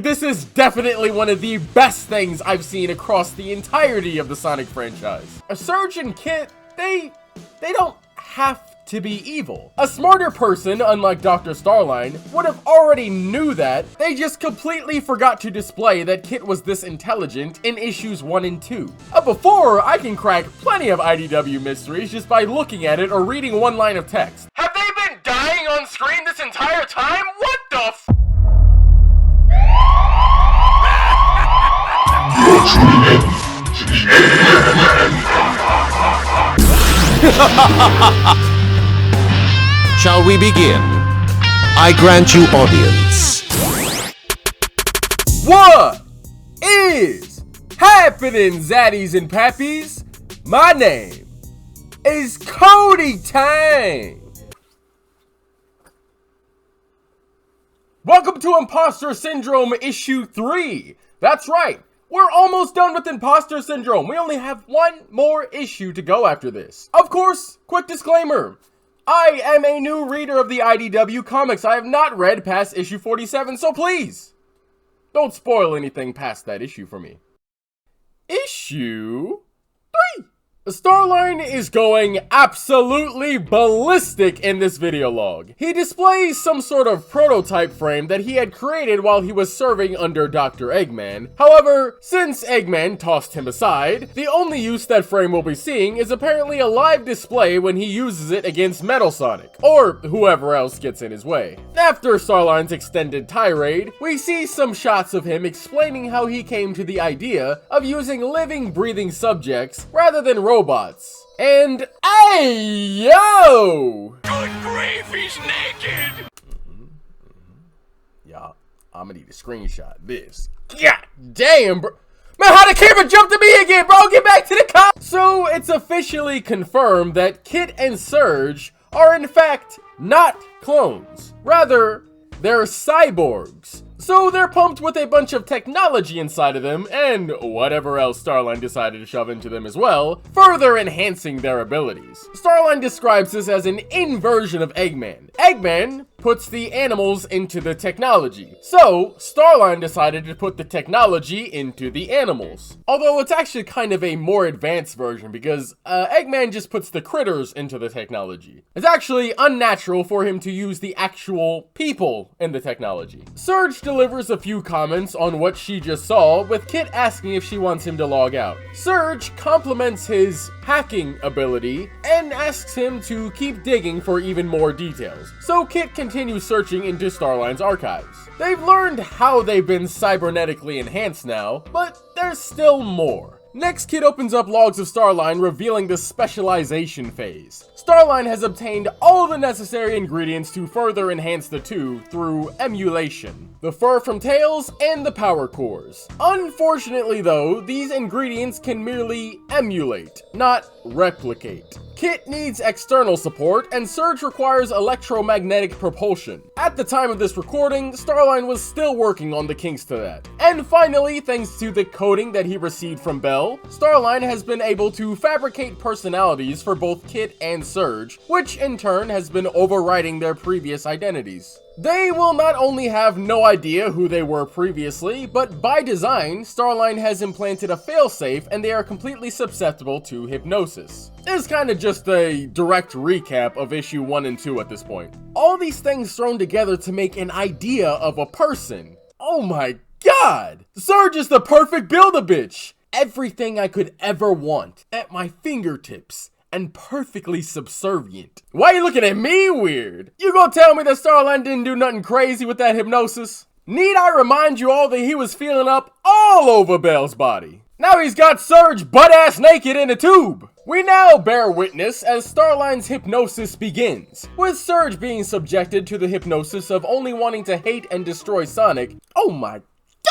This is definitely one of the best things I've seen across the entirety of the Sonic franchise. Surge and Kit, they don't have to be evil. A smarter person, unlike Dr. Starline, would have already knew that. They just completely forgot to display that Kit was this intelligent in issues 1 and 2. Before, I can crack plenty of IDW mysteries just by looking at it or reading one line of text. Have they been dying on screen this entire time? What the f- Shall we begin? I grant you audience. What is happening, zaddies and pappies? My name is KotyTang. Welcome to Imposter Syndrome Issue 3. That's right. We're almost done with Imposter Syndrome. We only have one more issue to go after this. Of course, quick disclaimer. I am a new reader of the IDW comics. I have not read past issue 47, so please, don't spoil anything past that issue for me. Issue 3. Starline is going absolutely ballistic in this video log. He displays some sort of prototype frame that he had created while he was serving under Dr. Eggman. However, since Eggman tossed him aside, the only use that frame will be seeing is apparently a live display when he uses it against Metal Sonic, or whoever else gets in his way. After Starline's extended tirade, we see some shots of him explaining how he came to the idea of using living, breathing subjects rather than robots. And hey, yo! Good grief, he's naked! Yeah, I'm gonna need a screenshot of this. God damn, bro. Man, how the camera jumped to me again, bro? Get back to the car! So, it's officially confirmed that Kit and Surge are in fact not clones. Rather, they're cyborgs. So they're pumped with a bunch of technology inside of them, and whatever else Starline decided to shove into them as well, further enhancing their abilities. Starline describes this as an inversion of Eggman. Eggman puts the animals into the technology. So, Starline decided to put the technology into the animals. Although it's actually kind of a more advanced version because Eggman just puts the critters into the technology. It's actually unnatural for him to use the actual people in the technology. Surge delivers a few comments on what she just saw, with Kit asking if she wants him to log out. Surge compliments his hacking ability and asks him to keep digging for even more details. So Kit continues searching into Starline's archives. They've learned how they've been cybernetically enhanced now, but there's still more. Next, Kit opens up logs of Starline revealing the specialization phase. Starline has obtained all the necessary ingredients to further enhance the two through emulation. The fur from Tails and the power cores. Unfortunately though, these ingredients can merely emulate, not replicate. Kit needs external support, and Surge requires electromagnetic propulsion. At the time of this recording, Starline was still working on the kinks to that. And finally, thanks to the coding that he received from Bell, Starline has been able to fabricate personalities for both Kit and Surge, which in turn has been overriding their previous identities. They will not only have no idea who they were previously, but by design, Starline has implanted a failsafe and they are completely susceptible to hypnosis. It's kind of just a direct recap of issue 1 and 2 at this point. All these things thrown together to make an idea of a person. Oh my god! Surge is the perfect Build-A-Bitch! Everything I could ever want at my fingertips. And perfectly subservient. Why are you looking at me weird? You gonna tell me that Starline didn't do nothing crazy with that hypnosis? Need I remind you all that he was feeling up all over Bell's body? Now he's got Surge butt-ass naked in a tube. We now bear witness as Starline's hypnosis begins, with Surge being subjected to the hypnosis of only wanting to hate and destroy Sonic. Oh my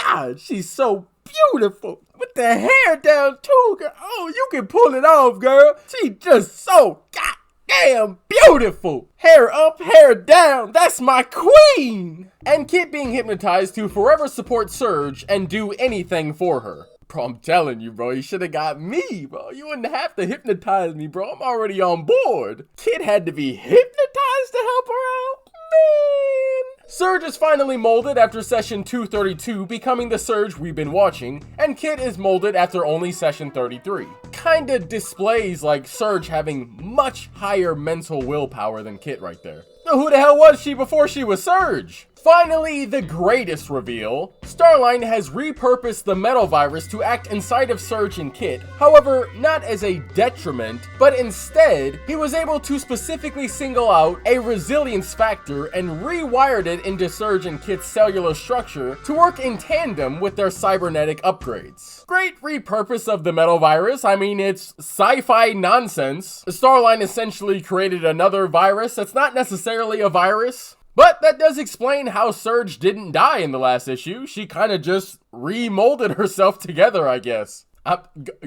god, she's so beautiful. With the hair down too, girl. Oh, you can pull it off, girl. She just so goddamn beautiful. Hair up, hair down. That's my queen. And Kit being hypnotized to forever support Surge and do anything for her. Bro, I'm telling you, bro, you should have got me, bro. You wouldn't have to hypnotize me, bro. I'm already on board. Kit had to be hypnotized to help her out? Man. Surge is finally molded after session 232, becoming the Surge we've been watching, and Kit is molded after only session 33. Kinda displays like Surge having much higher mental willpower than Kit right there. So who the hell was she before she was Surge? Finally, the greatest reveal. Starline has repurposed the metal virus to act inside of Surge and Kit, however, not as a detriment, but instead, he was able to specifically single out a resilience factor and rewired it into Surge and Kit's cellular structure to work in tandem with their cybernetic upgrades. Great repurpose of the metal virus. I mean, it's sci-fi nonsense. Starline essentially created another virus that's not necessarily a virus. But that does explain how Surge didn't die in the last issue. She kind of just remolded herself together, I guess.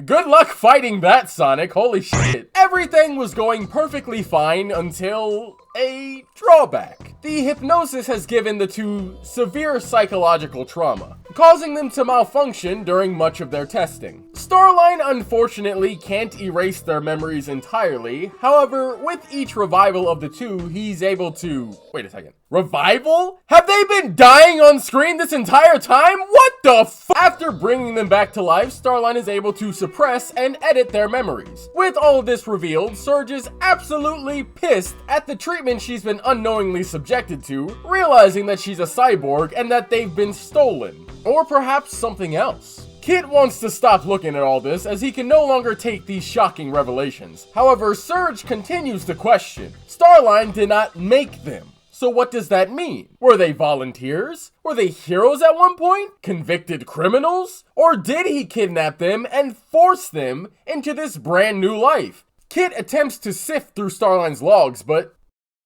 Good luck fighting that, Sonic. Holy shit. Everything was going perfectly fine until a drawback. The hypnosis has given the two severe psychological trauma, causing them to malfunction during much of their testing. Starline unfortunately can't erase their memories entirely. However, with each revival of the two, he's able to... Wait a second. Revival? Have they been dying on screen this entire time? What the f? After bringing them back to life, Starline is able to suppress and edit their memories. With all of this revealed, Surge is absolutely pissed at the treatment she's been unknowingly subjected to, realizing that she's a cyborg and that they've been stolen. Or perhaps something else. Kit wants to stop looking at all this as he can no longer take these shocking revelations. However, Surge continues to question. Starline did not make them. So what does that mean? Were they volunteers? Were they heroes at one point? Convicted criminals? Or did he kidnap them and force them into this brand new life? Kit attempts to sift through Starline's logs, but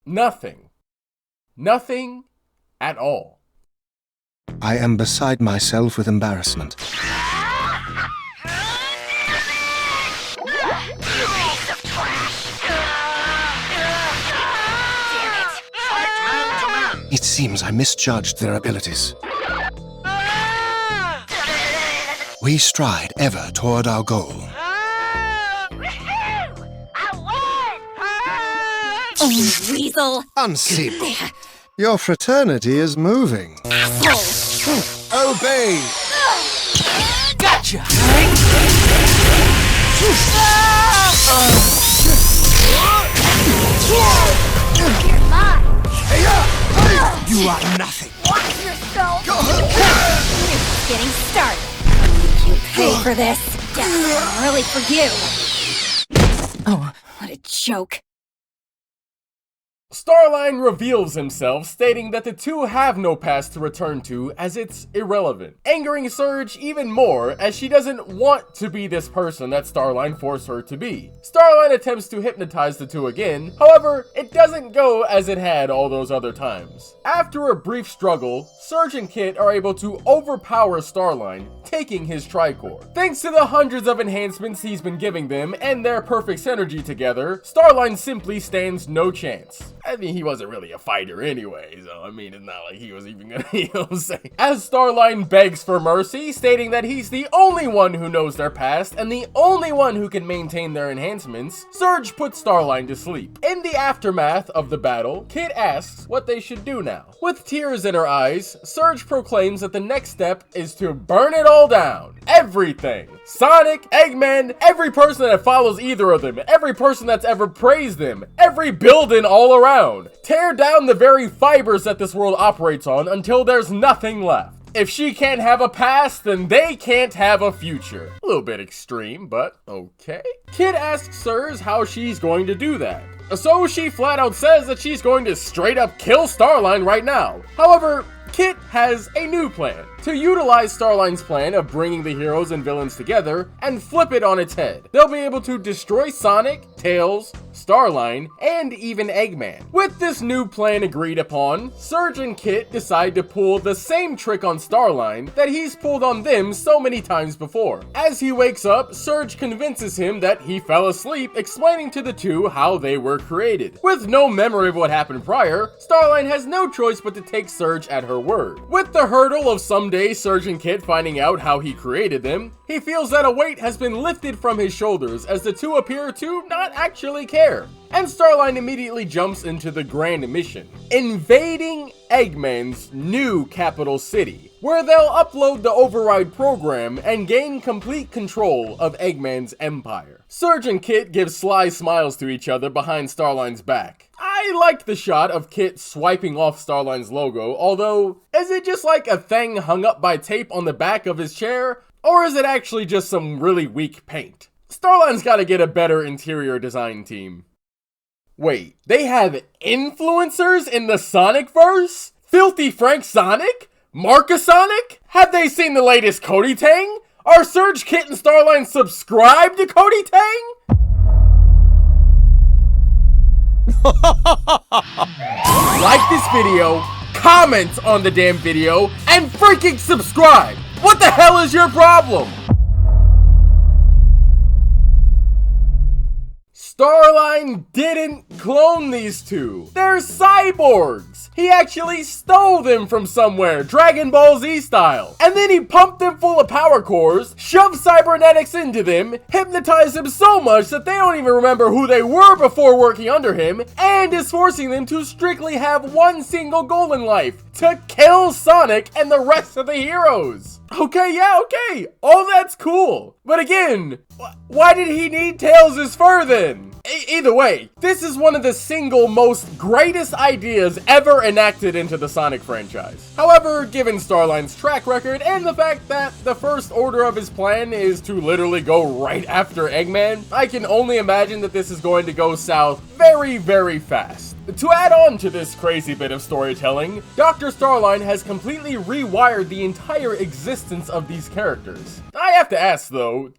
nothing. Nothing at all. I am beside myself with embarrassment. It seems I misjudged their abilities. We stride ever toward our goal. Oh, weasel! Unseeable. Your fraternity is moving. Obey! Gotcha! You're mine! You are nothing. Watch yourself! It's getting started. You pay for this. Death early for you. Oh, what a joke. Starline reveals himself, stating that the two have no past to return to as it's irrelevant, angering Surge even more as she doesn't want to be this person that Starline forced her to be. Starline attempts to hypnotize the two again, however, it doesn't go as it had all those other times. After a brief struggle, Surge and Kit are able to overpower Starline, taking his Tricore. Thanks to the hundreds of enhancements he's been giving them and their perfect synergy together, Starline simply stands no chance. I mean, he wasn't really a fighter anyway, so I mean, it's not like he was even gonna, you know what I'm saying? As Starline begs for mercy, stating that he's the only one who knows their past and the only one who can maintain their enhancements, Surge puts Starline to sleep. In the aftermath of the battle, Kit asks what they should do now. With tears in her eyes, Surge proclaims that the next step is to burn it all down. Everything. Sonic, Eggman, every person that follows either of them, every person that's ever praised them, every building all around. Tear down the very fibers that this world operates on until there's nothing left. If she can't have a past, then they can't have a future. A little bit extreme, but okay. Kid asks Surge how she's going to do that. So she flat out says that she's going to straight up kill Starline right now. However, Kit has a new plan to utilize Starline's plan of bringing the heroes and villains together and flip it on its head. They'll be able to destroy Sonic, Tails, Starline, and even Eggman. With this new plan agreed upon, Surge and Kit decide to pull the same trick on Starline that he's pulled on them so many times before. As he wakes up, Surge convinces him that he fell asleep, explaining to the two how they were created. With no memory of what happened prior, Starline has no choice but to take Surge at her word. With the hurdle of someday Surge and Kit finding out how he created them, he feels that a weight has been lifted from his shoulders as the two appear to not not actually care. And Starline immediately jumps into the grand mission, invading Eggman's new capital city, where they'll upload the override program and gain complete control of Eggman's empire. Surge and Kit give sly smiles to each other behind Starline's back. I liked the shot of Kit swiping off Starline's logo, although, is it just like a thing hung up by tape on the back of his chair? Or is it actually just some really weak paint? Starline's gotta get a better interior design team. Wait, they have influencers in the Sonic-verse? Filthy Frank Sonic? Marcus Sonic? Have they seen the latest KotyTang? Are Surge, Kit, and Starline subscribed to KotyTang? Like this video, comment on the damn video, and freaking subscribe! What the hell is your problem? Starline didn't clone these two. They're cyborgs. He actually stole them from somewhere, Dragon Ball Z style. And then he pumped them full of power cores, shoved cybernetics into them, hypnotized them so much that they don't even remember who they were before working under him, and is forcing them to strictly have one single goal in life: to kill Sonic and the rest of the heroes. Okay, yeah, okay, all that's cool. But again, why did he need Tails' fur then? Either way, this is one of the single most greatest ideas ever enacted into the Sonic franchise. However, given Starline's track record and the fact that the first order of his plan is to literally go right after Eggman, I can only imagine that this is going to go south very, very fast. To add on to this crazy bit of storytelling, Dr. Starline has completely rewired the entire existence of these characters. I have to ask though,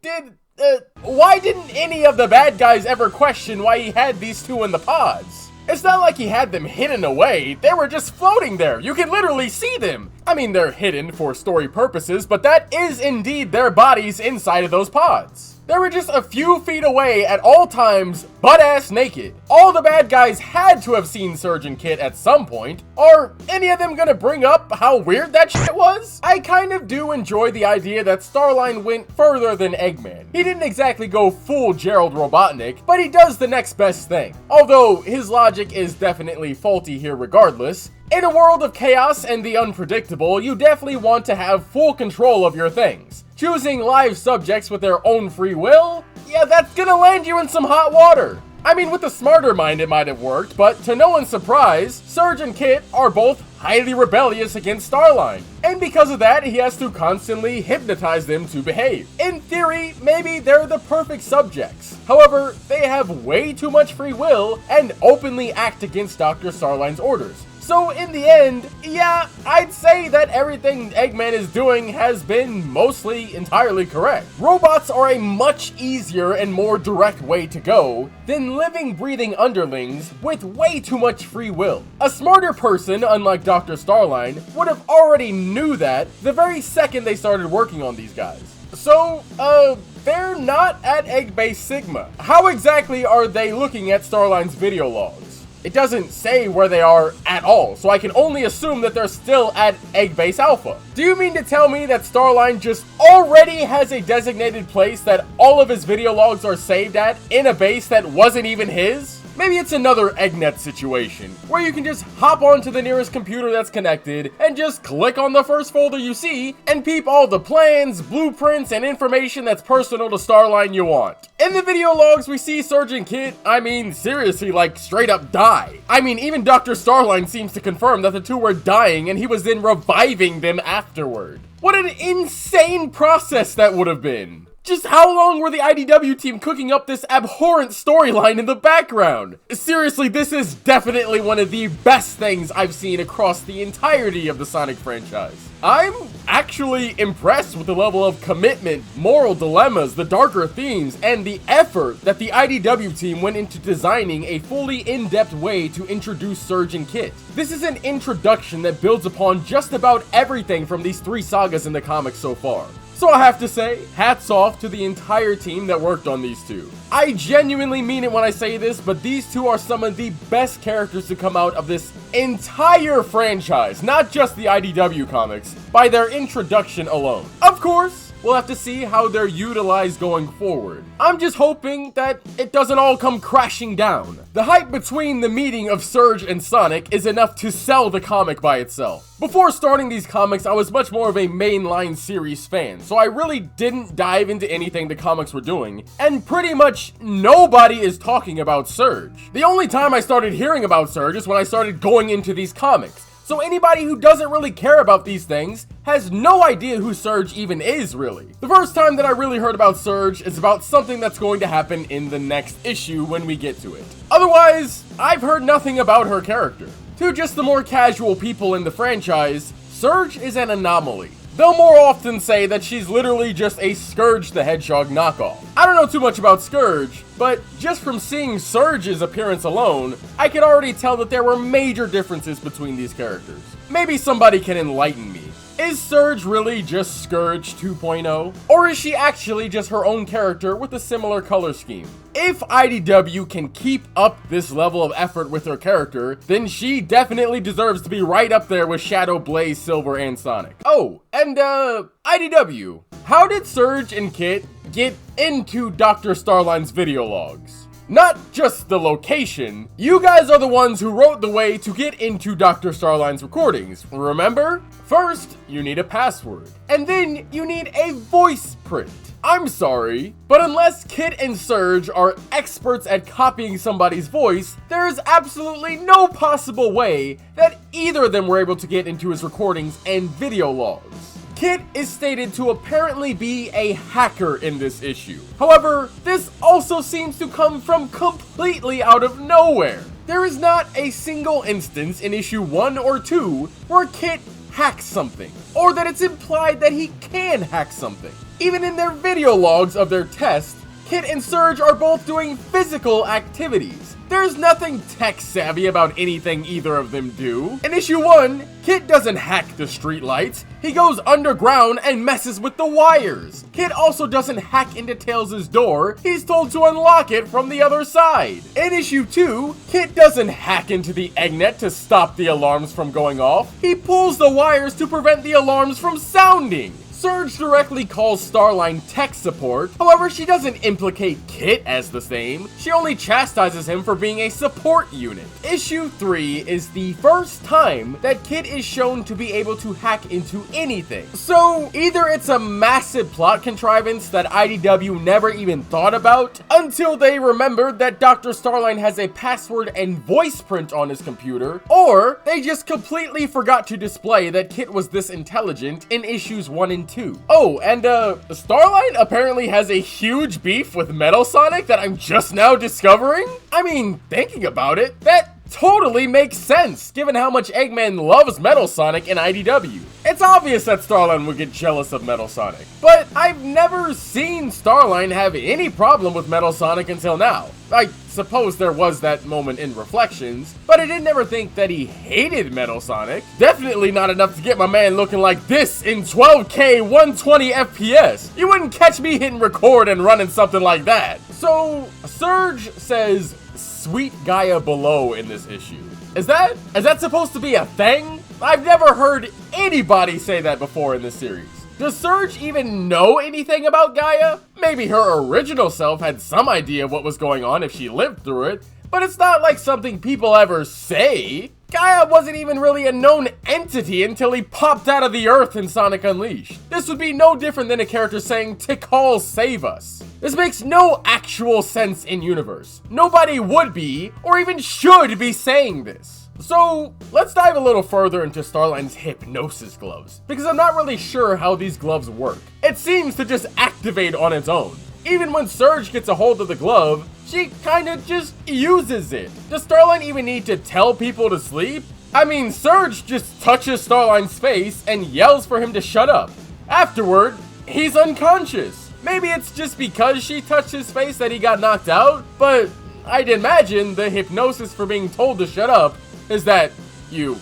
why didn't any of the bad guys ever question why he had these two in the pods? It's not like he had them hidden away, they were just floating there, you can literally see them! I mean, they're hidden for story purposes, but that is indeed their bodies inside of those pods. They were just a few feet away at all times, butt-ass naked. All the bad guys had to have seen Surge and Kit at some point. Are any of them gonna bring up how weird that shit was? I kind of do enjoy the idea that Starline went further than Eggman. He didn't exactly go full Gerald Robotnik, but he does the next best thing. Although his logic is definitely faulty here regardless. In a world of chaos and the unpredictable, you definitely want to have full control of your things. Choosing live subjects with their own free will? Yeah, that's gonna land you in some hot water. I mean, with a smarter mind it might have worked, but to no one's surprise, Surge and Kit are both highly rebellious against Starline. And because of that, he has to constantly hypnotize them to behave. In theory, maybe they're the perfect subjects. However, they have way too much free will and openly act against Dr. Starline's orders. So in the end, yeah, I'd say that everything Eggman is doing has been mostly entirely correct. Robots are a much easier and more direct way to go than living, breathing underlings with way too much free will. A smarter person, unlike Dr. Starline, would have already knew that the very second they started working on these guys. So, they're not at Eggbase Sigma. How exactly are they looking at Starline's video logs? It doesn't say where they are at all, so I can only assume that they're still at Eggbase Alpha. Do you mean to tell me that Starline just already has a designated place that all of his video logs are saved at in a base that wasn't even his? Maybe it's another EggNet situation, where you can just hop onto the nearest computer that's connected and just click on the first folder you see and peep all the plans, blueprints, and information that's personal to Starline you want. In the video logs, we see Surge and Kit, I mean, seriously, like, straight up die. I mean, even Dr. Starline seems to confirm that the two were dying and he was then reviving them afterward. What an insane process that would have been. Just how long were the IDW team cooking up this abhorrent storyline in the background? Seriously, this is definitely one of the best things I've seen across the entirety of the Sonic franchise. I'm actually impressed with the level of commitment, moral dilemmas, the darker themes, and the effort that the IDW team went into designing a fully in-depth way to introduce Surge and Kit. This is an introduction that builds upon just about everything from these three sagas in the comics so far. So I have to say, hats off to the entire team that worked on these two. I genuinely mean it when I say this, but these two are some of the best characters to come out of this entire franchise, not just the IDW comics, by their introduction alone. Of course, We'll have to see how they're utilized going forward. I'm just hoping that it doesn't all come crashing down. The hype between the meeting of Surge and Sonic is enough to sell the comic by itself. Before starting these comics, I was much more of a mainline series fan, so I really didn't dive into anything the comics were doing, and pretty much nobody is talking about Surge. The only time I started hearing about Surge is when I started going into these comics. So anybody who doesn't really care about these things has no idea who Surge even is, really. The first time that I really heard about Surge is about something that's going to happen in the next issue when we get to it. Otherwise, I've heard nothing about her character. To just the more casual people in the franchise, Surge is an anomaly. They'll more often say that she's literally just a Scourge the Hedgehog knockoff. I don't know too much about Scourge, but just from seeing Surge's appearance alone, I could already tell that there were major differences between these characters. Maybe somebody can enlighten me. Is Surge really just Scourge 2.0? Or is she actually just her own character with a similar color scheme? If IDW can keep up this level of effort with her character, then she definitely deserves to be right up there with Shadow, Blaze, Silver, and Sonic. Oh, and IDW, how did Surge and Kit get into Dr. Starline's video logs? Not just the location, you guys are the ones who wrote the way to get into Dr. Starline's recordings, remember? First, you need a password, and then you need a voice print. I'm sorry, but unless Kit and Surge are experts at copying somebody's voice, there is absolutely no possible way that either of them were able to get into his recordings and video logs. Kit is stated to apparently be a hacker in this issue. However, this also seems to come from completely out of nowhere. There is not a single instance in issue 1 or 2 where Kit hacks something, or that it's implied that he can hack something. Even in their video logs of their test, Kit and Surge are both doing physical activities. There's nothing tech savvy about anything either of them do. In issue 1, Kit doesn't hack the streetlights. He goes underground and messes with the wires. Kit also doesn't hack into Tails' door. He's told to unlock it from the other side. In issue 2, Kit doesn't hack into the eggnet to stop the alarms from going off. He pulls the wires to prevent the alarms from sounding. Surge directly calls Starline tech support, however she doesn't implicate Kit as the same, she only chastises him for being a support unit. Issue 3 is the first time that Kit is shown to be able to hack into anything. So either it's a massive plot contrivance that IDW never even thought about, until they remembered that Dr. Starline has a password and voice print on his computer, or they just completely forgot to display that Kit was this intelligent in issues 1 and 2. Oh, and Starline apparently has a huge beef with Metal Sonic that I'm just now discovering? I mean, thinking about it, that totally makes sense, given how much Eggman loves Metal Sonic in IDW. It's obvious that Starline would get jealous of Metal Sonic, but I've never seen Starline have any problem with Metal Sonic until now. I suppose there was that moment in Reflections, but I didn't ever think that he hated Metal Sonic. Definitely not enough to get my man looking like this in 12K 120 FPS. You wouldn't catch me hitting record and running something like that. So, Surge says, "Sweet Gaia below" in this issue. Is that supposed to be a thing? I've never heard anybody say that before in this series. Does Surge even know anything about Gaia? Maybe her original self had some idea of what was going on if she lived through it, but it's not like something people ever say. Gaia wasn't even really a known entity until he popped out of the earth in Sonic Unleashed. This would be no different than a character saying, "Tikal, save us." This makes no actual sense in universe. Nobody would be, or even should be saying this. So, let's dive a little further into Starline's hypnosis gloves, because I'm not really sure how these gloves work. It seems to just activate on its own. Even when Surge gets a hold of the glove, she kinda just uses it. Does Starline even need to tell people to sleep? I mean, Surge just touches Starline's face and yells for him to shut up. Afterward, he's unconscious. Maybe it's just because she touched his face that he got knocked out, but I'd imagine the hypnosis for being told to shut up is that you,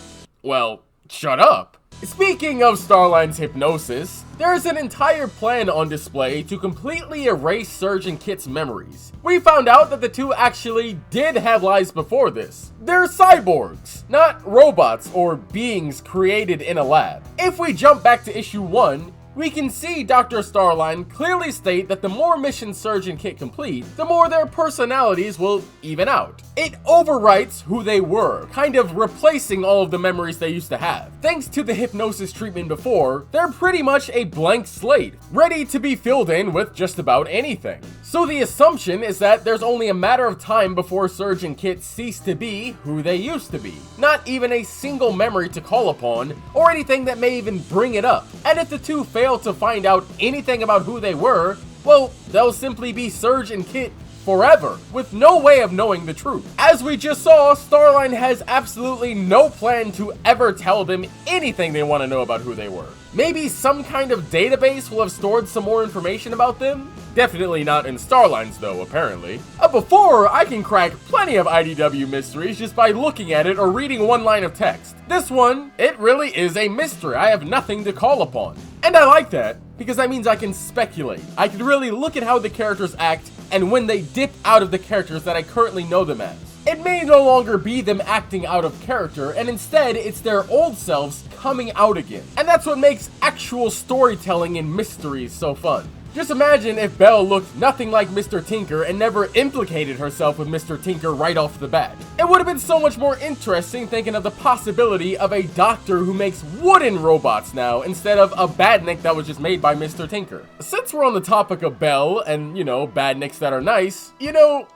well, shut up. Speaking of Starline's hypnosis, there is an entire plan on display to completely erase Surge and Kit's memories. We found out that the two actually did have lives before this. They're cyborgs, not robots or beings created in a lab. If we jump back to issue 1, we can see Dr. Starline clearly state that the more missions Surge and Kit complete, the more their personalities will even out. It overwrites who they were, kind of replacing all of the memories they used to have. Thanks to the hypnosis treatment before, they're pretty much a blank slate, ready to be filled in with just about anything. So the assumption is that there's only a matter of time before Surge and Kit cease to be who they used to be. Not even a single memory to call upon, or anything that may even bring it up. And if the two fail to find out anything about who they were, well, they'll simply be Surge and Kit forever, with no way of knowing the truth. As we just saw, Starline has absolutely no plan to ever tell them anything they want to know about who they were. Maybe some kind of database will have stored some more information about them? Definitely not in Starline's though, apparently. Before, I can crack plenty of IDW mysteries just by looking at it or reading one line of text. This one, it really is a mystery. I have nothing to call upon. And I like that, because that means I can speculate. I can really look at how the characters act and when they dip out of the characters that I currently know them as. It may no longer be them acting out of character, and instead it's their old selves coming out again. And that's what makes actual storytelling in mysteries so fun. Just imagine if Belle looked nothing like Mr. Tinker and never implicated herself with Mr. Tinker right off the bat. It would have been so much more interesting thinking of the possibility of a doctor who makes wooden robots now instead of a badnik that was just made by Mr. Tinker. Since we're on the topic of Belle and, badniks that are nice,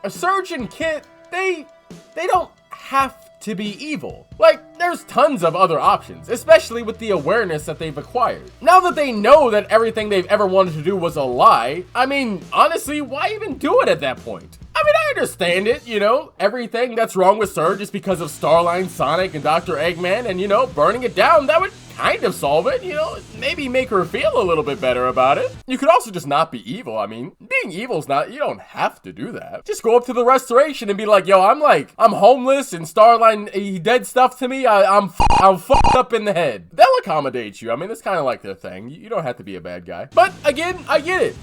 Surge and Kit, they don't have to be evil. Like, there's tons of other options, especially with the awareness that they've acquired. Now that they know that everything they've ever wanted to do was a lie, I mean, honestly, why even do it at that point? I mean, I understand it, everything that's wrong with Surge is because of Starline, Sonic, and Dr. Eggman, and, burning it down, that would kind of solve it, maybe make her feel a little bit better about it. You could also just not be evil. I mean, being evil is not, you don't have to do that. Just go up to the Restoration and be like, yo, I'm homeless and Starline, he did stuff to me, I'm fucked up in the head. They'll accommodate you. I mean, that's kind of like their thing. You don't have to be a bad guy. But again, I get it,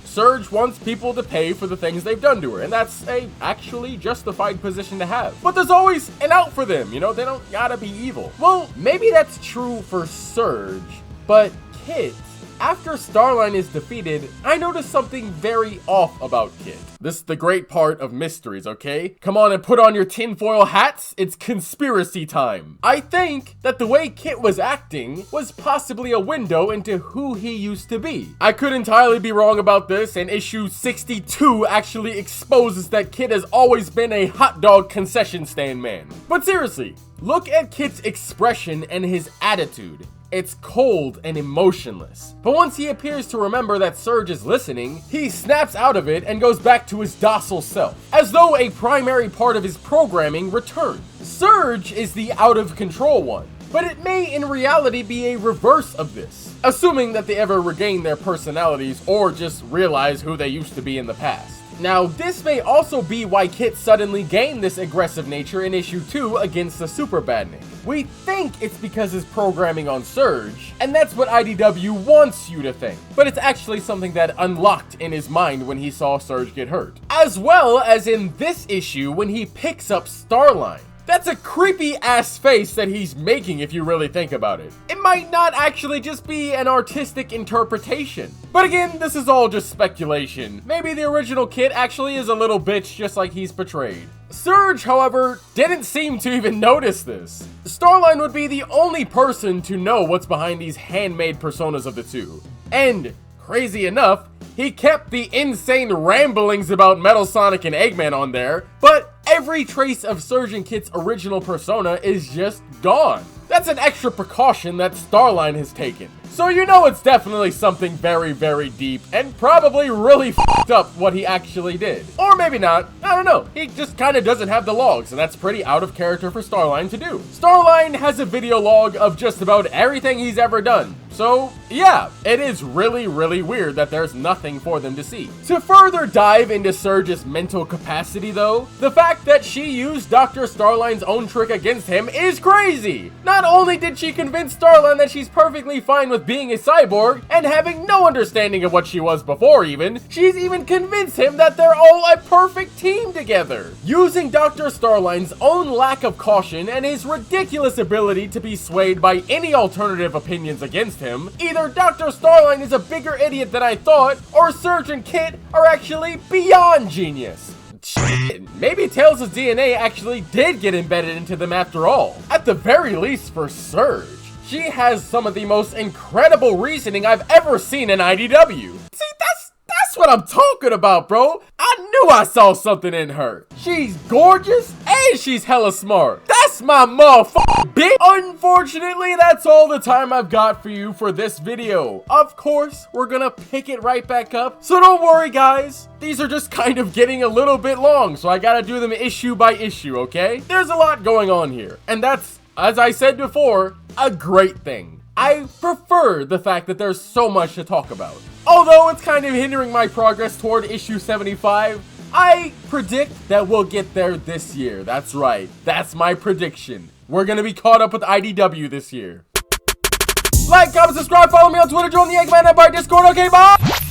Surge wants people to pay for the things they've done to her, and that's a actually justified position to have. But there's always an out for them, they don't gotta be evil. Well, maybe that's true for Surge, but Kit, after Starline is defeated, I noticed something very off about Kit. This is the great part of mysteries, okay? Come on and put on your tinfoil hats, it's conspiracy time. I think that the way Kit was acting was possibly a window into who he used to be. I could entirely be wrong about this, and issue 62 actually exposes that Kit has always been a hot dog concession stand man. But seriously, look at Kit's expression and his attitude. It's cold and emotionless. But once he appears to remember that Surge is listening, he snaps out of it and goes back to his docile self, as though a primary part of his programming returned. Surge is the out of control one, but it may in reality be a reverse of this, assuming that they ever regain their personalities or just realize who they used to be in the past. Now, this may also be why Kit suddenly gained this aggressive nature in issue 2 against the Super Badnik. We think it's because his programming on Surge, and that's what IDW wants you to think. But it's actually something that unlocked in his mind when he saw Surge get hurt. As well as in this issue when he picks up Starline. That's a creepy ass face that he's making if you really think about it. It might not actually just be an artistic interpretation. But again, this is all just speculation. Maybe the original Kit actually is a little bitch just like he's portrayed. Surge, however, didn't seem to even notice this. Starline would be the only person to know what's behind these handmade personas of the two. And, crazy enough, he kept the insane ramblings about Metal Sonic and Eggman on there, but every trace of Surge and Kit's original persona is just gone. That's an extra precaution that Starline has taken. So it's definitely something very, very deep and probably really f***ed up what he actually did. Or maybe not, I don't know. He just kind of doesn't have the logs, and that's pretty out of character for Starline to do. Starline has a video log of just about everything he's ever done. So, yeah, it is really, really weird that there's nothing for them to see. To further dive into Surge's mental capacity, though, the fact that she used Dr. Starline's own trick against him is crazy! Not only did she convince Starline that she's perfectly fine with being a cyborg, and having no understanding of what she was before even, she's even convinced him that they're all a perfect team together! Using Dr. Starline's own lack of caution and his ridiculous ability to be swayed by any alternative opinions against him, him, either Dr. Starline is a bigger idiot than I thought, or Surge and Kit are actually beyond genius. Shit, maybe Tails' DNA actually did get embedded into them after all. At the very least for Surge. She has some of the most incredible reasoning I've ever seen in IDW. See, that's what I'm talking about, bro. I knew I saw something in her. She's gorgeous and she's hella smart. That's my motherfucking bitch. Unfortunately, that's all the time I've got for you for this video. Of course, we're gonna pick it right back up. So don't worry, guys. These are just kind of getting a little bit long, so I gotta do them issue by issue, okay? There's a lot going on here, and that's, as I said before, a great thing. I prefer the fact that there's so much to talk about. Although it's kind of hindering my progress toward issue 75, I predict that we'll get there this year. That's right. That's my prediction. We're gonna be caught up with IDW this year. Like, comment, subscribe, follow me on Twitter, join the Eggman Empire Discord, okay, bye!